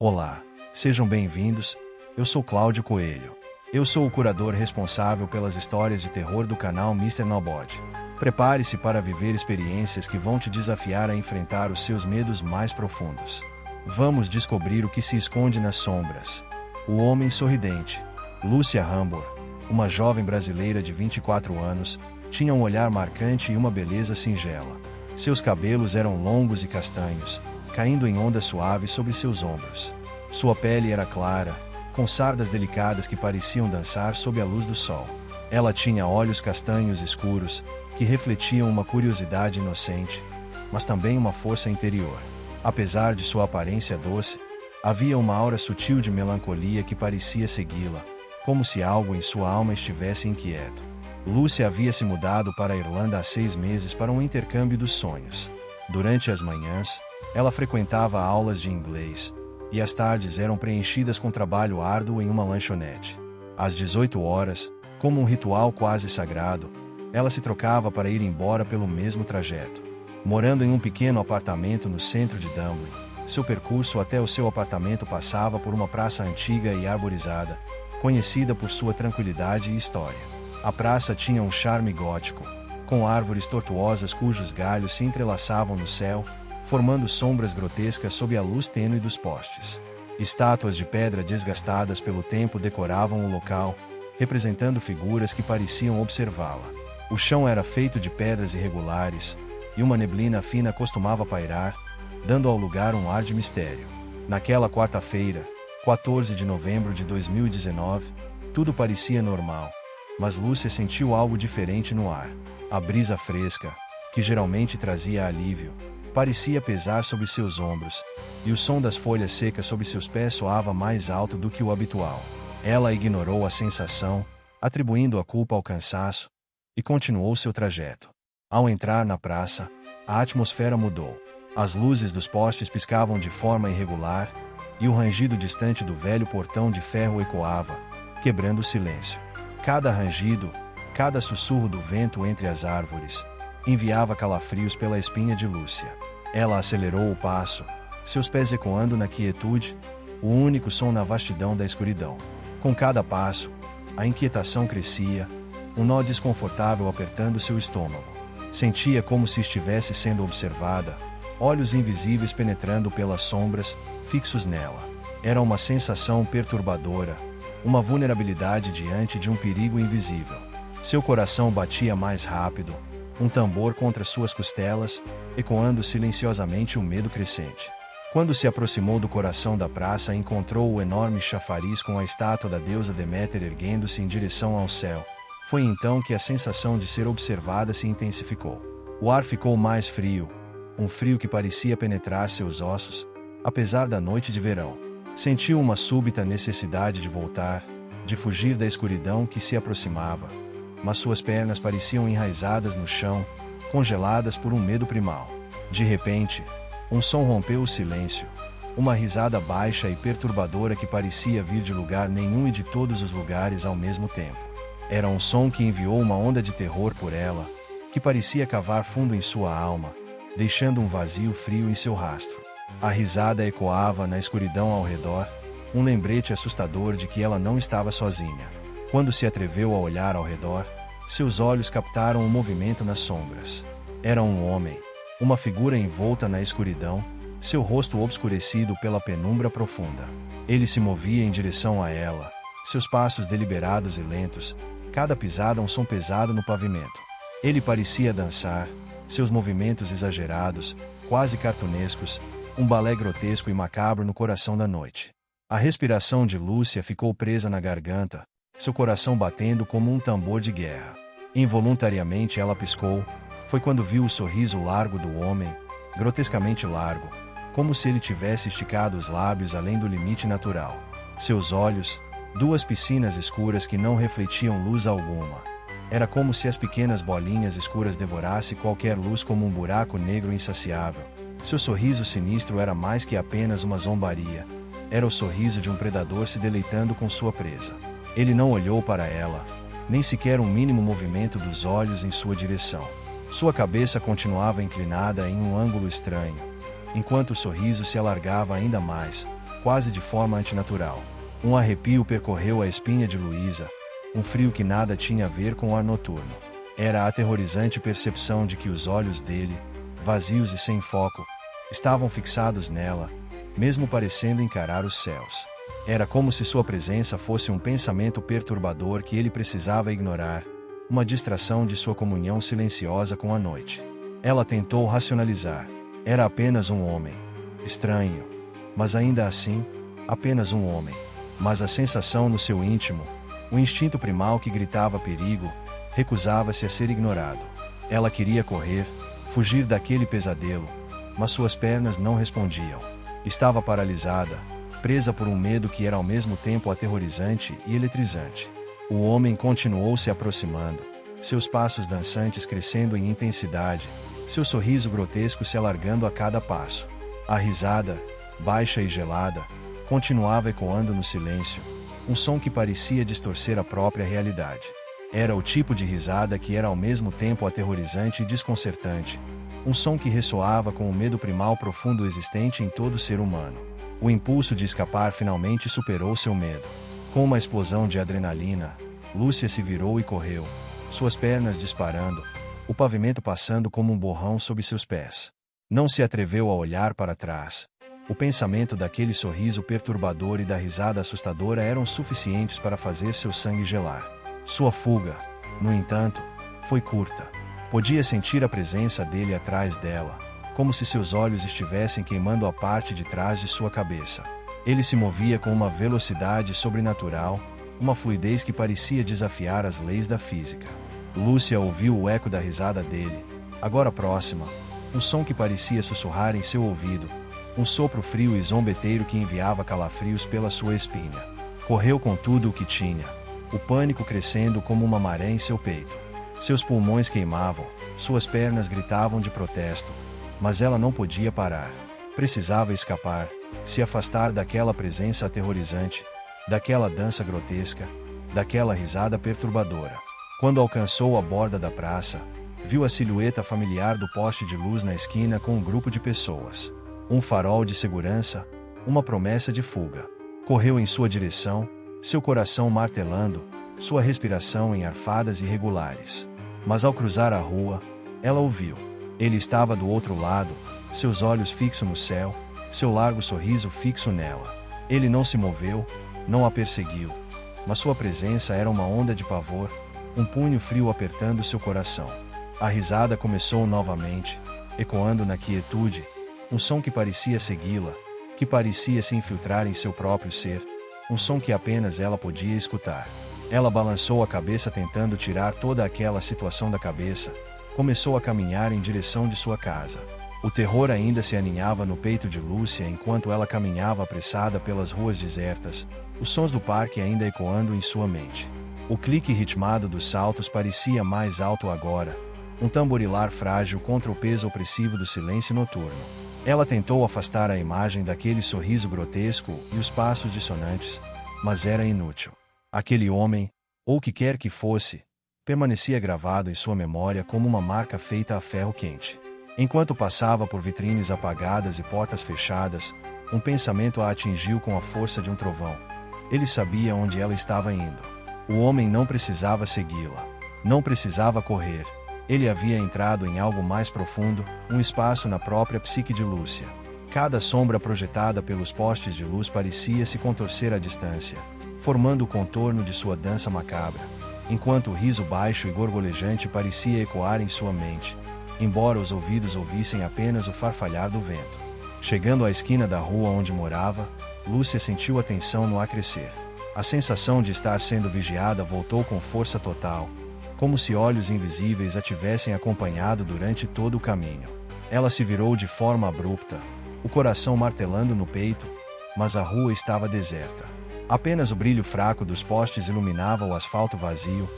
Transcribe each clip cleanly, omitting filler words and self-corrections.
Olá, sejam bem-vindos, eu sou Cláudio Coelho. Eu sou o curador responsável pelas histórias de terror do canal Mr. Nobody. Prepare-se para viver experiências que vão te desafiar a enfrentar os seus medos mais profundos. Vamos descobrir o que se esconde nas sombras. O Homem Sorridente. Lúcia Hambor, uma jovem brasileira de 24 anos, tinha um olhar marcante e uma beleza singela. Seus cabelos eram longos e castanhos, caindo em ondas suaves sobre seus ombros. Sua pele era clara, com sardas delicadas que pareciam dançar sob a luz do sol. Ela tinha olhos castanhos escuros, que refletiam uma curiosidade inocente, mas também uma força interior. Apesar de sua aparência doce, havia uma aura sutil de melancolia que parecia segui-la, como se algo em sua alma estivesse inquieto. Lúcia havia se mudado para a Irlanda há 6 meses para um intercâmbio dos sonhos. Durante as manhãs, ela frequentava aulas de inglês, e as tardes eram preenchidas com trabalho árduo em uma lanchonete. Às 18 horas, como um ritual quase sagrado, ela se trocava para ir embora pelo mesmo trajeto. Morando em um pequeno apartamento no centro de Dublin, seu percurso até o seu apartamento passava por uma praça antiga e arborizada, conhecida por sua tranquilidade e história. A praça tinha um charme gótico, com árvores tortuosas cujos galhos se entrelaçavam no céu, formando sombras grotescas sob a luz tênue dos postes. Estátuas de pedra desgastadas pelo tempo decoravam o local, representando figuras que pareciam observá-la. O chão era feito de pedras irregulares, e uma neblina fina costumava pairar, dando ao lugar um ar de mistério. Naquela quarta-feira, 14 de novembro de 2019, tudo parecia normal, mas Lúcia sentiu algo diferente no ar. A brisa fresca, que geralmente trazia alívio, parecia pesar sobre seus ombros, e o som das folhas secas sob seus pés soava mais alto do que o habitual. Ela ignorou a sensação, atribuindo a culpa ao cansaço, e continuou seu trajeto. Ao entrar na praça, a atmosfera mudou. As luzes dos postes piscavam de forma irregular, e o rangido distante do velho portão de ferro ecoava, quebrando o silêncio. Cada rangido, cada sussurro do vento entre as árvores, enviava calafrios pela espinha de Lúcia. Ela acelerou o passo, seus pés ecoando na quietude, o único som na vastidão da escuridão. Com cada passo, a inquietação crescia, um nó desconfortável apertando seu estômago. Sentia como se estivesse sendo observada, olhos invisíveis penetrando pelas sombras, fixos nela. Era uma sensação perturbadora, uma vulnerabilidade diante de um perigo invisível. Seu coração batia mais rápido, um tambor contra suas costelas, ecoando silenciosamente o medo crescente. Quando se aproximou do coração da praça, encontrou o enorme chafariz com a estátua da deusa Deméter erguendo-se em direção ao céu. Foi então que a sensação de ser observada se intensificou. O ar ficou mais frio, um frio que parecia penetrar seus ossos, apesar da noite de verão. Sentiu uma súbita necessidade de voltar, de fugir da escuridão que se aproximava, mas suas pernas pareciam enraizadas no chão, congeladas por um medo primal. De repente, um som rompeu o silêncio, uma risada baixa e perturbadora que parecia vir de lugar nenhum e de todos os lugares ao mesmo tempo. Era um som que enviou uma onda de terror por ela, que parecia cavar fundo em sua alma, deixando um vazio frio em seu rastro. A risada ecoava na escuridão ao redor, um lembrete assustador de que ela não estava sozinha. Quando se atreveu a olhar ao redor, seus olhos captaram um movimento nas sombras. Era um homem, uma figura envolta na escuridão, seu rosto obscurecido pela penumbra profunda. Ele se movia em direção a ela, seus passos deliberados e lentos, cada pisada um som pesado no pavimento. Ele parecia dançar, seus movimentos exagerados, quase cartunescos, um balé grotesco e macabro no coração da noite. A respiração de Lúcia ficou presa na garganta, seu coração batendo como um tambor de guerra. Involuntariamente ela piscou, foi quando viu o sorriso largo do homem, grotescamente largo, como se ele tivesse esticado os lábios além do limite natural. Seus olhos, 2 piscinas escuras que não refletiam luz alguma. Era como se as pequenas bolinhas escuras devorassem qualquer luz como um buraco negro insaciável. Seu sorriso sinistro era mais que apenas uma zombaria. Era o sorriso de um predador se deleitando com sua presa. Ele não olhou para ela, nem sequer um mínimo movimento dos olhos em sua direção. Sua cabeça continuava inclinada em um ângulo estranho, enquanto o sorriso se alargava ainda mais, quase de forma antinatural. Um arrepio percorreu a espinha de Luísa, um frio que nada tinha a ver com o ar noturno. Era a aterrorizante percepção de que os olhos dele, vazios e sem foco, estavam fixados nela, mesmo parecendo encarar os céus. Era como se sua presença fosse um pensamento perturbador que ele precisava ignorar, uma distração de sua comunhão silenciosa com a noite. Ela tentou racionalizar. Era apenas um homem. Estranho. Mas ainda assim, apenas um homem. Mas a sensação no seu íntimo, o instinto primal que gritava perigo, recusava-se a ser ignorado. Ela queria correr, fugir daquele pesadelo, mas suas pernas não respondiam. Estava paralisada, presa por um medo que era ao mesmo tempo aterrorizante e eletrizante. O homem continuou se aproximando, seus passos dançantes crescendo em intensidade, seu sorriso grotesco se alargando a cada passo. A risada, baixa e gelada, continuava ecoando no silêncio, um som que parecia distorcer a própria realidade. Era o tipo de risada que era ao mesmo tempo aterrorizante e desconcertante, um som que ressoava com o medo primal profundo existente em todo ser humano. O impulso de escapar finalmente superou seu medo. Com uma explosão de adrenalina, Lúcia se virou e correu, suas pernas disparando, o pavimento passando como um borrão sob seus pés. Não se atreveu a olhar para trás. O pensamento daquele sorriso perturbador e da risada assustadora eram suficientes para fazer seu sangue gelar. Sua fuga, no entanto, foi curta. Podia sentir a presença dele atrás dela, como se seus olhos estivessem queimando a parte de trás de sua cabeça. Ele se movia com uma velocidade sobrenatural, uma fluidez que parecia desafiar as leis da física. Lúcia ouviu o eco da risada dele, agora próxima, um som que parecia sussurrar em seu ouvido, um sopro frio e zombeteiro que enviava calafrios pela sua espinha. Correu com tudo o que tinha, o pânico crescendo como uma maré em seu peito. Seus pulmões queimavam, suas pernas gritavam de protesto, mas ela não podia parar. Precisava escapar, se afastar daquela presença aterrorizante, daquela dança grotesca, daquela risada perturbadora. Quando alcançou a borda da praça, viu a silhueta familiar do poste de luz na esquina com um grupo de pessoas. Um farol de segurança, uma promessa de fuga. Correu em sua direção, seu coração martelando, sua respiração em arfadas irregulares. Mas ao cruzar a rua, ela o viu. Ele estava do outro lado, seus olhos fixos no céu, seu largo sorriso fixo nela. Ele não se moveu, não a perseguiu, mas sua presença era uma onda de pavor, um punho frio apertando seu coração. A risada começou novamente, ecoando na quietude, um som que parecia segui-la, que parecia se infiltrar em seu próprio ser, um som que apenas ela podia escutar. Ela balançou a cabeça tentando tirar toda aquela situação da cabeça, começou a caminhar em direção de sua casa. O terror ainda se aninhava no peito de Lúcia enquanto ela caminhava apressada pelas ruas desertas, os sons do parque ainda ecoando em sua mente. O clique ritmado dos saltos parecia mais alto agora, um tamborilar frágil contra o peso opressivo do silêncio noturno. Ela tentou afastar a imagem daquele sorriso grotesco e os passos dissonantes, mas era inútil. Aquele homem, ou o que quer que fosse, permanecia gravado em sua memória como uma marca feita a ferro quente. Enquanto passava por vitrines apagadas e portas fechadas, um pensamento a atingiu com a força de um trovão. Ele sabia onde ela estava indo. O homem não precisava segui-la. Não precisava correr. Ele havia entrado em algo mais profundo, um espaço na própria psique de Lúcia. Cada sombra projetada pelos postes de luz parecia se contorcer à distância, formando o contorno de sua dança macabra, enquanto o riso baixo e gorgolejante parecia ecoar em sua mente, embora os ouvidos ouvissem apenas o farfalhar do vento. Chegando à esquina da rua onde morava, Lúcia sentiu a tensão no acrescer. A sensação de estar sendo vigiada voltou com força total, como se olhos invisíveis a tivessem acompanhado durante todo o caminho. Ela se virou de forma abrupta, o coração martelando no peito, mas a rua estava deserta. Apenas o brilho fraco dos postes iluminava o asfalto vazio,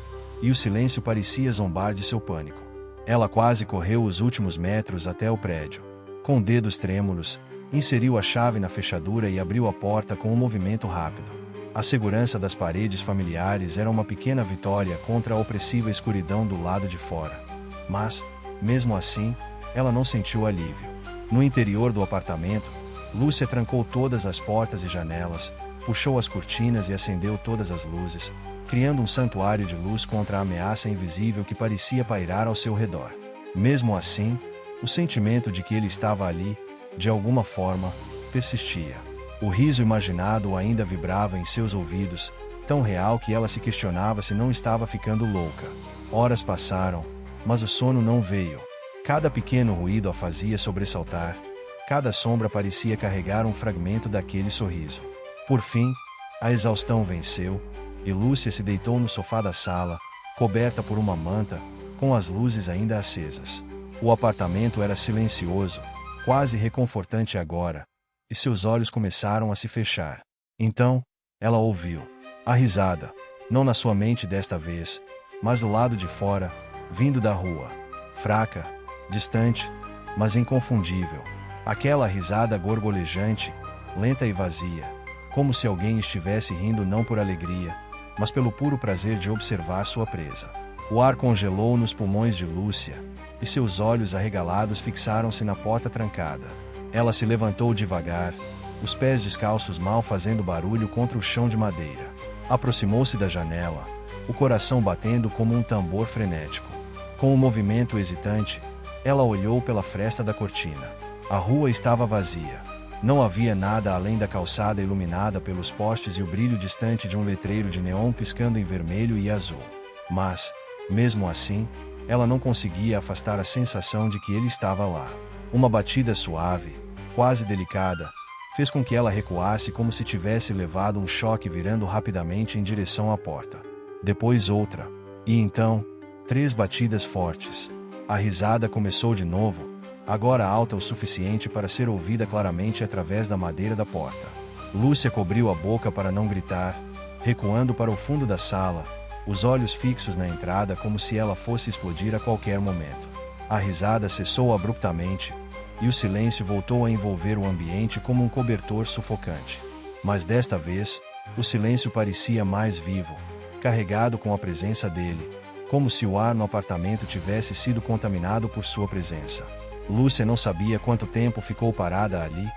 e o silêncio parecia zombar de seu pânico. Ela quase correu os últimos metros até o prédio. Com dedos trêmulos, inseriu a chave na fechadura e abriu a porta com um movimento rápido. A segurança das paredes familiares era uma pequena vitória contra a opressiva escuridão do lado de fora. Mas, mesmo assim, ela não sentiu alívio. No interior do apartamento, Lúcia trancou todas as portas e janelas, puxou as cortinas e acendeu todas as luzes, criando um santuário de luz contra a ameaça invisível que parecia pairar ao seu redor. Mesmo assim, o sentimento de que ele estava ali, de alguma forma, persistia. O riso imaginado ainda vibrava em seus ouvidos, tão real que ela se questionava se não estava ficando louca. Horas passaram, mas o sono não veio. Cada pequeno ruído a fazia sobressaltar, cada sombra parecia carregar um fragmento daquele sorriso. Por fim, a exaustão venceu, e Lúcia se deitou no sofá da sala, coberta por uma manta, com as luzes ainda acesas. O apartamento era silencioso, quase reconfortante agora, e seus olhos começaram a se fechar. Então, ela ouviu a risada, não na sua mente desta vez, mas do lado de fora, vindo da rua. Fraca, distante, mas inconfundível. Aquela risada gorgolejante, lenta e vazia, como se alguém estivesse rindo não por alegria, mas pelo puro prazer de observar sua presa. O ar congelou nos pulmões de Lúcia, e seus olhos arregalados fixaram-se na porta trancada. Ela se levantou devagar, os pés descalços mal fazendo barulho contra o chão de madeira. Aproximou-se da janela, o coração batendo como um tambor frenético. Com um movimento hesitante, ela olhou pela fresta da cortina. A rua estava vazia. Não havia nada além da calçada iluminada pelos postes e o brilho distante de um letreiro de neon piscando em vermelho e azul. Mas, mesmo assim, ela não conseguia afastar a sensação de que ele estava lá. Uma batida suave, quase delicada, fez com que ela recuasse como se tivesse levado um choque, virando rapidamente em direção à porta. Depois outra. E então, 3 batidas fortes. A risada começou de novo, agora alta o suficiente para ser ouvida claramente através da madeira da porta. Lúcia cobriu a boca para não gritar, recuando para o fundo da sala, os olhos fixos na entrada como se ela fosse explodir a qualquer momento. A risada cessou abruptamente, e o silêncio voltou a envolver o ambiente como um cobertor sufocante. Mas desta vez, o silêncio parecia mais vivo, carregado com a presença dele, como se o ar no apartamento tivesse sido contaminado por sua presença. Lúcia não sabia quanto tempo ficou parada ali,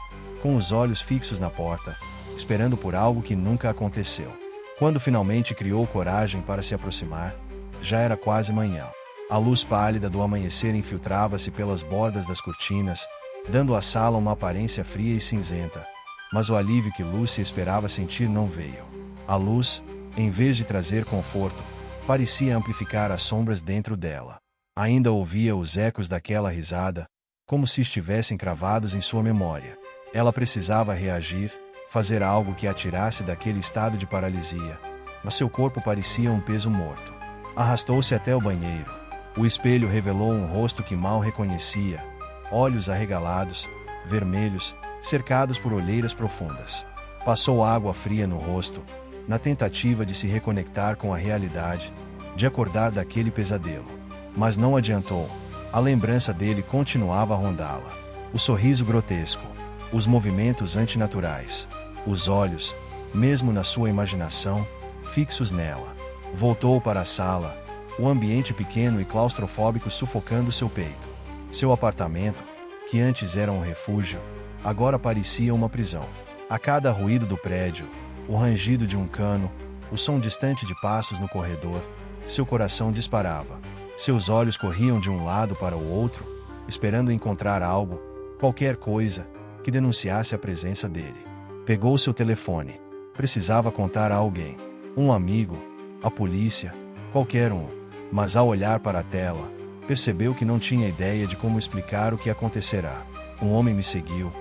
com os olhos fixos na porta, esperando por algo que nunca aconteceu. Quando finalmente criou coragem para se aproximar, já era quase manhã. A luz pálida do amanhecer infiltrava-se pelas bordas das cortinas, dando à sala uma aparência fria e cinzenta. Mas o alívio que Lúcia esperava sentir não veio. A luz, em vez de trazer conforto, parecia amplificar as sombras dentro dela. Ainda ouvia os ecos daquela risada, como se estivessem cravados em sua memória. Ela precisava reagir, fazer algo que a tirasse daquele estado de paralisia, mas seu corpo parecia um peso morto. Arrastou-se até o banheiro. O espelho revelou um rosto que mal reconhecia, olhos arregalados, vermelhos, cercados por olheiras profundas. Passou água fria no rosto, na tentativa de se reconectar com a realidade, de acordar daquele pesadelo. Mas não adiantou. A lembrança dele continuava a rondá-la. O sorriso grotesco, os movimentos antinaturais, os olhos, mesmo na sua imaginação, fixos nela. Voltou para a sala, o ambiente pequeno e claustrofóbico sufocando seu peito. Seu apartamento, que antes era um refúgio, agora parecia uma prisão. A cada ruído do prédio, o rangido de um cano, o som distante de passos no corredor, seu coração disparava. Seus olhos corriam de um lado para o outro, esperando encontrar algo, qualquer coisa, que denunciasse a presença dele. Pegou seu telefone. Precisava contar a alguém. Um amigo, a polícia, qualquer um. Mas ao olhar para a tela, percebeu que não tinha ideia de como explicar o que acontecerá. Um homem me seguiu,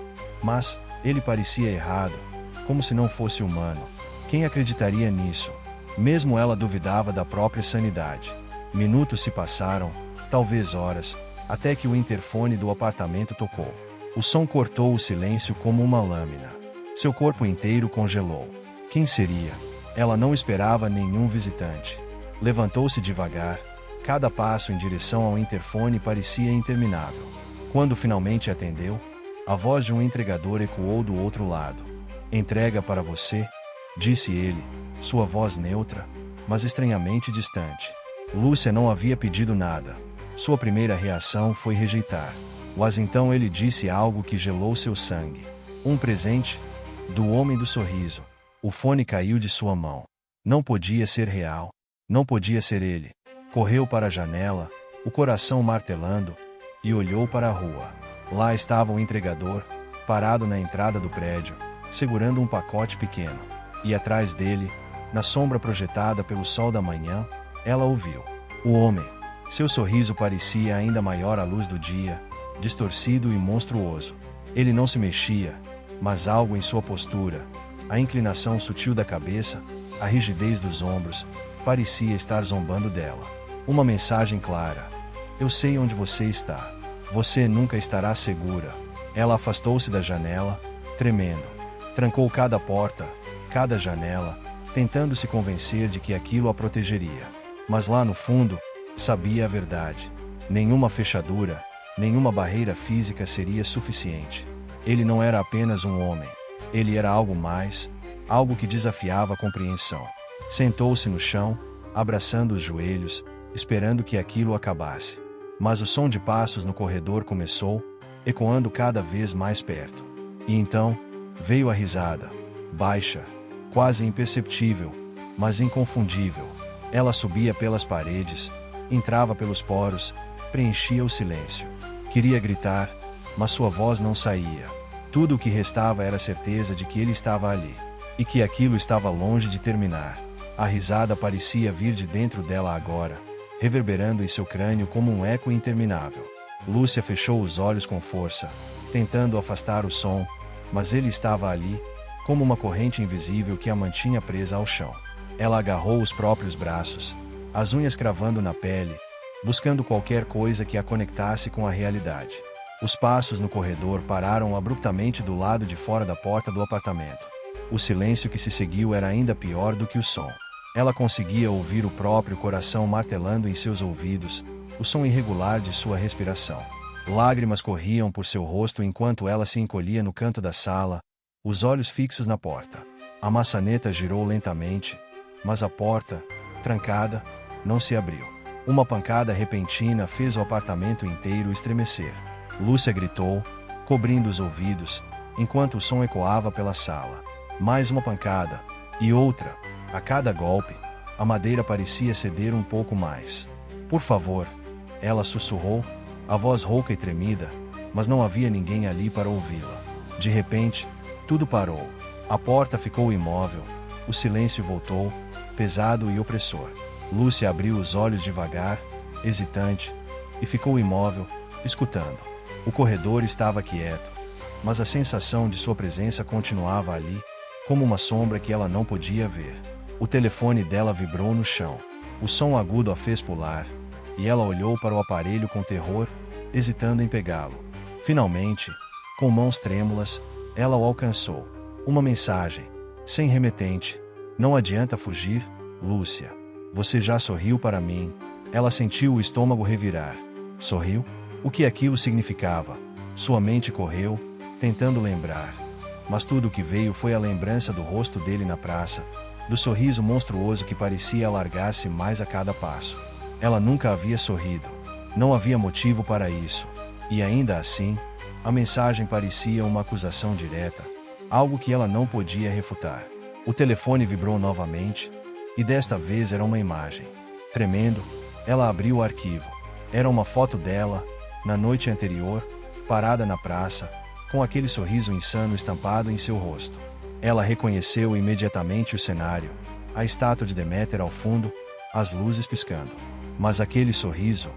mas ele parecia errado, como se não fosse humano. Quem acreditaria nisso? Mesmo ela duvidava da própria sanidade. Minutos se passaram, talvez horas, até que o interfone do apartamento tocou. O som cortou o silêncio como uma lâmina. Seu corpo inteiro congelou. Quem seria? Ela não esperava nenhum visitante. Levantou-se devagar. Cada passo em direção ao interfone parecia interminável. Quando finalmente atendeu, a voz de um entregador ecoou do outro lado. "Entrega para você", disse ele, sua voz neutra, mas estranhamente distante. Lúcia não havia pedido nada. Sua primeira reação foi rejeitar. Mas então ele disse algo que gelou seu sangue. Um presente? Do homem do sorriso. O fone caiu de sua mão. Não podia ser real. Não podia ser ele. Correu para a janela, o coração martelando, e olhou para a rua. Lá estava o entregador, parado na entrada do prédio, segurando um pacote pequeno. E atrás dele, na sombra projetada pelo sol da manhã, ela o viu. O homem. Seu sorriso parecia ainda maior à luz do dia, distorcido e monstruoso. Ele não se mexia, mas algo em sua postura, a inclinação sutil da cabeça, a rigidez dos ombros, parecia estar zombando dela. Uma mensagem clara. Eu sei onde você está. Você nunca estará segura. Ela afastou-se da janela, tremendo. Trancou cada porta, cada janela, tentando se convencer de que aquilo a protegeria. Mas lá no fundo, sabia a verdade. Nenhuma fechadura, nenhuma barreira física seria suficiente. Ele não era apenas um homem. Ele era algo mais, algo que desafiava a compreensão. Sentou-se no chão, abraçando os joelhos, esperando que aquilo acabasse. Mas o som de passos no corredor começou, ecoando cada vez mais perto. E então, veio a risada, baixa, quase imperceptível, mas inconfundível. Ela subia pelas paredes, entrava pelos poros, preenchia o silêncio. Queria gritar, mas sua voz não saía. Tudo o que restava era a certeza de que ele estava ali, e que aquilo estava longe de terminar. A risada parecia vir de dentro dela agora, reverberando em seu crânio como um eco interminável. Lúcia fechou os olhos com força, tentando afastar o som, mas ele estava ali, como uma corrente invisível que a mantinha presa ao chão. Ela agarrou os próprios braços, as unhas cravando na pele, buscando qualquer coisa que a conectasse com a realidade. Os passos no corredor pararam abruptamente do lado de fora da porta do apartamento. O silêncio que se seguiu era ainda pior do que o som. Ela conseguia ouvir o próprio coração martelando em seus ouvidos, o som irregular de sua respiração. Lágrimas corriam por seu rosto enquanto ela se encolhia no canto da sala, os olhos fixos na porta. A maçaneta girou lentamente, mas a porta, trancada, não se abriu. Uma pancada repentina fez o apartamento inteiro estremecer. Lúcia gritou, cobrindo os ouvidos, enquanto o som ecoava pela sala. Mais uma pancada, e outra. A cada golpe, a madeira parecia ceder um pouco mais. Por favor, ela sussurrou, a voz rouca e tremida, mas não havia ninguém ali para ouvi-la. De repente, tudo parou. A porta ficou imóvel, o silêncio voltou, pesado e opressor. Lúcia abriu os olhos devagar, hesitante, e ficou imóvel, escutando. O corredor estava quieto, mas a sensação de sua presença continuava ali, como uma sombra que ela não podia ver. O telefone dela vibrou no chão. O som agudo a fez pular, e ela olhou para o aparelho com terror, hesitando em pegá-lo. Finalmente, com mãos trêmulas, ela o alcançou. Uma mensagem, sem remetente. Não adianta fugir, Lúcia. Você já sorriu para mim. Ela sentiu o estômago revirar. Sorriu? O que aquilo significava? Sua mente correu, tentando lembrar. Mas tudo o que veio foi a lembrança do rosto dele na praça, do sorriso monstruoso que parecia alargar-se mais a cada passo. Ela nunca havia sorrido. Não havia motivo para isso. E ainda assim, a mensagem parecia uma acusação direta, algo que ela não podia refutar. O telefone vibrou novamente, e desta vez era uma imagem. Tremendo, ela abriu o arquivo. Era uma foto dela, na noite anterior, parada na praça, com aquele sorriso insano estampado em seu rosto. Ela reconheceu imediatamente o cenário, a estátua de Deméter ao fundo, as luzes piscando. Mas aquele sorriso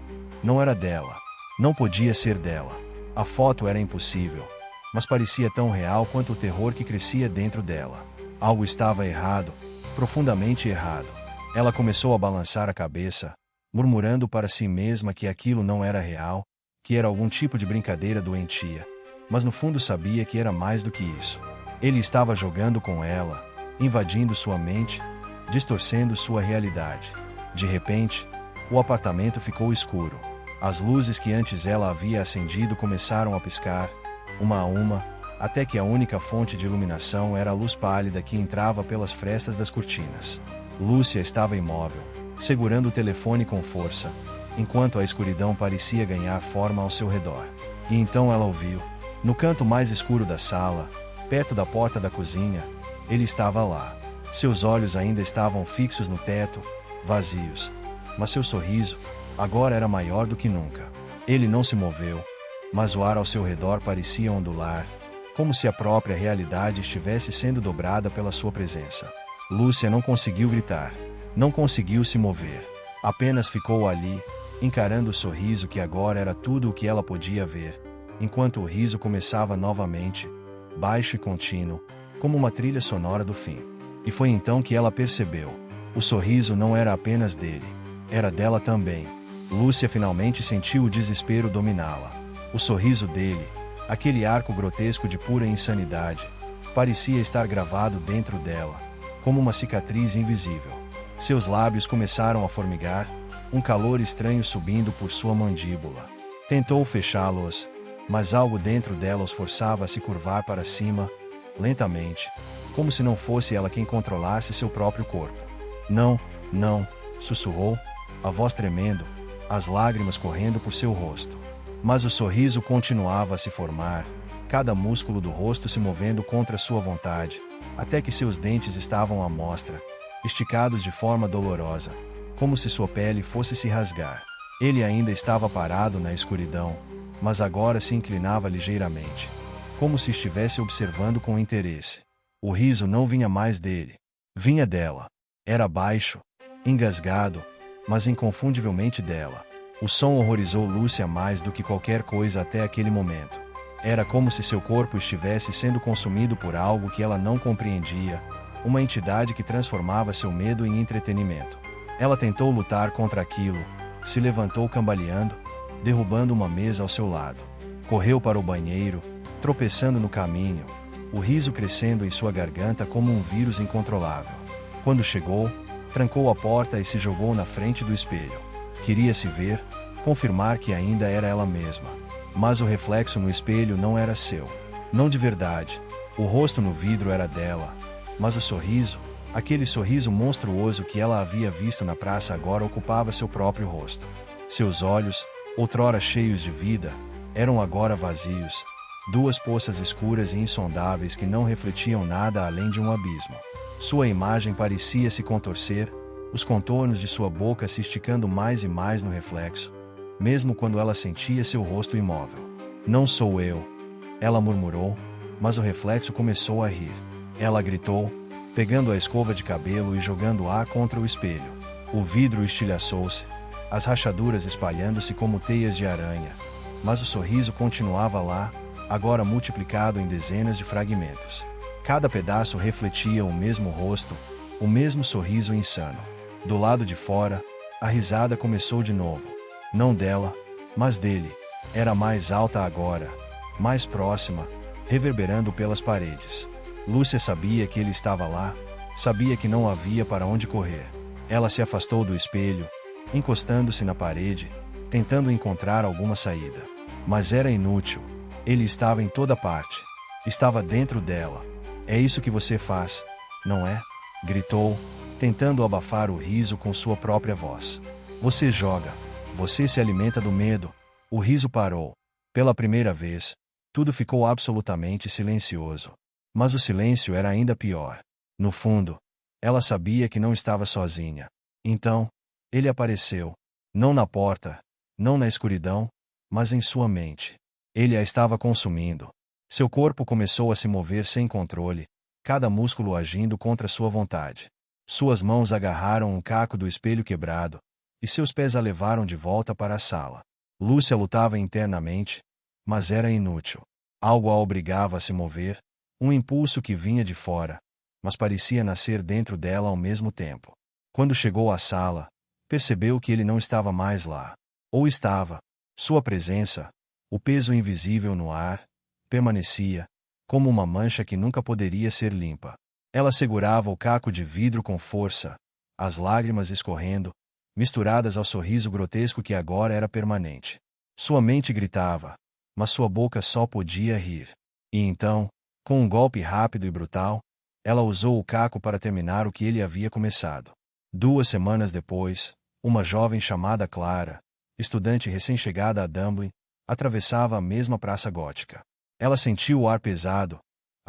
não era dela. Não podia ser dela. A foto era impossível, mas parecia tão real quanto o terror que crescia dentro dela. Algo estava errado, profundamente errado. Ela começou a balançar a cabeça, murmurando para si mesma que aquilo não era real, que era algum tipo de brincadeira doentia. Mas no fundo sabia que era mais do que isso. Ele estava jogando com ela, invadindo sua mente, distorcendo sua realidade. De repente, o apartamento ficou escuro. As luzes que antes ela havia acendido começaram a piscar, uma a uma, até que a única fonte de iluminação era a luz pálida que entrava pelas frestas das cortinas. Lúcia estava imóvel, segurando o telefone com força, enquanto a escuridão parecia ganhar forma ao seu redor. E então ela ouviu, no canto mais escuro da sala, Perto da porta da cozinha, ele estava lá. Seus olhos ainda estavam fixos no teto, vazios. Mas seu sorriso, agora era maior do que nunca. Ele não se moveu, mas o ar ao seu redor parecia ondular, como se a própria realidade estivesse sendo dobrada pela sua presença. Lúcia não conseguiu gritar. Não conseguiu se mover. Apenas ficou ali, encarando o sorriso que agora era tudo o que ela podia ver, enquanto o riso começava novamente, baixo e contínuo, como uma trilha sonora do fim. E foi então que ela percebeu. O sorriso não era apenas dele, era dela também. Lúcia finalmente sentiu o desespero dominá-la. O sorriso dele, aquele arco grotesco de pura insanidade, parecia estar gravado dentro dela, como uma cicatriz invisível. Seus lábios começaram a formigar, um calor estranho subindo por sua mandíbula. Tentou fechá-los, mas algo dentro dela os forçava a se curvar para cima, lentamente, como se não fosse ela quem controlasse seu próprio corpo. Não, não, sussurrou, a voz tremendo, as lágrimas correndo por seu rosto. Mas o sorriso continuava a se formar, cada músculo do rosto se movendo contra sua vontade, até que seus dentes estavam à mostra, esticados de forma dolorosa, como se sua pele fosse se rasgar. Ele ainda estava parado na escuridão, mas agora se inclinava ligeiramente, como se estivesse observando com interesse. O riso não vinha mais dele, vinha dela. Era baixo, engasgado, mas inconfundivelmente dela. O som horrorizou Lúcia mais do que qualquer coisa até aquele momento. Era como se seu corpo estivesse sendo consumido por algo que ela não compreendia, uma entidade que transformava seu medo em entretenimento. Ela tentou lutar contra aquilo, se levantou cambaleando, derrubando uma mesa ao seu lado. Correu para o banheiro, tropeçando no caminho, o riso crescendo em sua garganta como um vírus incontrolável. Quando chegou, trancou a porta e se jogou na frente do espelho. Queria se ver, confirmar que ainda era ela mesma. Mas o reflexo no espelho não era seu. Não de verdade. O rosto no vidro era dela. Mas o sorriso, aquele sorriso monstruoso que ela havia visto na praça agora ocupava seu próprio rosto. Seus olhos, outrora cheios de vida, eram agora vazios. Duas poças escuras e insondáveis que não refletiam nada além de um abismo. Sua imagem parecia se contorcer, os contornos de sua boca se esticando mais e mais no reflexo, mesmo quando ela sentia seu rosto imóvel. Não sou eu, ela murmurou, mas o reflexo começou a rir. Ela gritou, pegando a escova de cabelo e jogando-a contra o espelho. O vidro estilhaçou-se, as rachaduras espalhando-se como teias de aranha, mas o sorriso continuava lá, agora multiplicado em dezenas de fragmentos. Cada pedaço refletia o mesmo rosto, o mesmo sorriso insano. Do lado de fora, a risada começou de novo. Não dela, mas dele. Era mais alta agora, mais próxima, reverberando pelas paredes. Lúcia sabia que ele estava lá, sabia que não havia para onde correr. Ela se afastou do espelho, encostando-se na parede, tentando encontrar alguma saída. Mas era inútil. Ele estava em toda parte. Estava dentro dela. É isso que você faz, não é? Gritou, tentando abafar o riso com sua própria voz. Você joga. Você se alimenta do medo. O riso parou. Pela primeira vez, tudo ficou absolutamente silencioso. Mas o silêncio era ainda pior. No fundo, ela sabia que não estava sozinha. Então, ele apareceu. Não na porta, não na escuridão, mas em sua mente. Ele a estava consumindo. Seu corpo começou a se mover sem controle, cada músculo agindo contra sua vontade. Suas mãos agarraram um caco do espelho quebrado, e seus pés a levaram de volta para a sala. Lúcia lutava internamente, mas era inútil. Algo a obrigava a se mover, um impulso que vinha de fora, mas parecia nascer dentro dela ao mesmo tempo. Quando chegou à sala, percebeu que ele não estava mais lá. Ou estava. Sua presença, o peso invisível no ar, permanecia, como uma mancha que nunca poderia ser limpa. Ela segurava o caco de vidro com força, as lágrimas escorrendo, misturadas ao sorriso grotesco que agora era permanente. Sua mente gritava, mas sua boca só podia rir. E então, com um golpe rápido e brutal, ela usou o caco para terminar o que ele havia começado. 2 semanas depois, uma jovem chamada Clara, estudante recém-chegada a Dublin, atravessava a mesma praça gótica. Ela sentiu o ar pesado,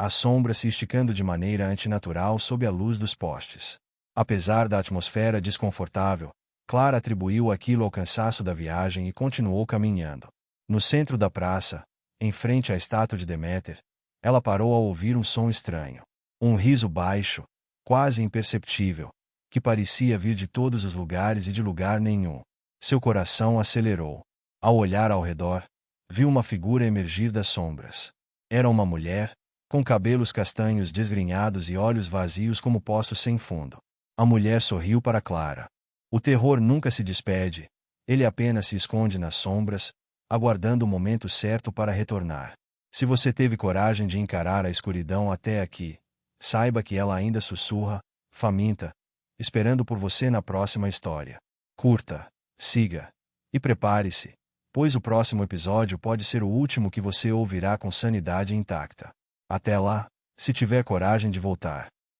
a sombra se esticando de maneira antinatural sob a luz dos postes. Apesar da atmosfera desconfortável, Clara atribuiu aquilo ao cansaço da viagem e continuou caminhando. No centro da praça, em frente à estátua de Deméter, ela parou ao ouvir um som estranho. Um riso baixo, quase imperceptível, que parecia vir de todos os lugares e de lugar nenhum. Seu coração acelerou. Ao olhar ao redor, viu uma figura emergir das sombras. Era uma mulher, com cabelos castanhos desgrenhados e olhos vazios como poços sem fundo. A mulher sorriu para Clara. O terror nunca se despede, ele apenas se esconde nas sombras, aguardando o momento certo para retornar. Se você teve coragem de encarar a escuridão até aqui, saiba que ela ainda sussurra, faminta, esperando por você na próxima história. Curta, siga e prepare-se, pois o próximo episódio pode ser o último que você ouvirá com sanidade intacta. Até lá, se tiver coragem de voltar.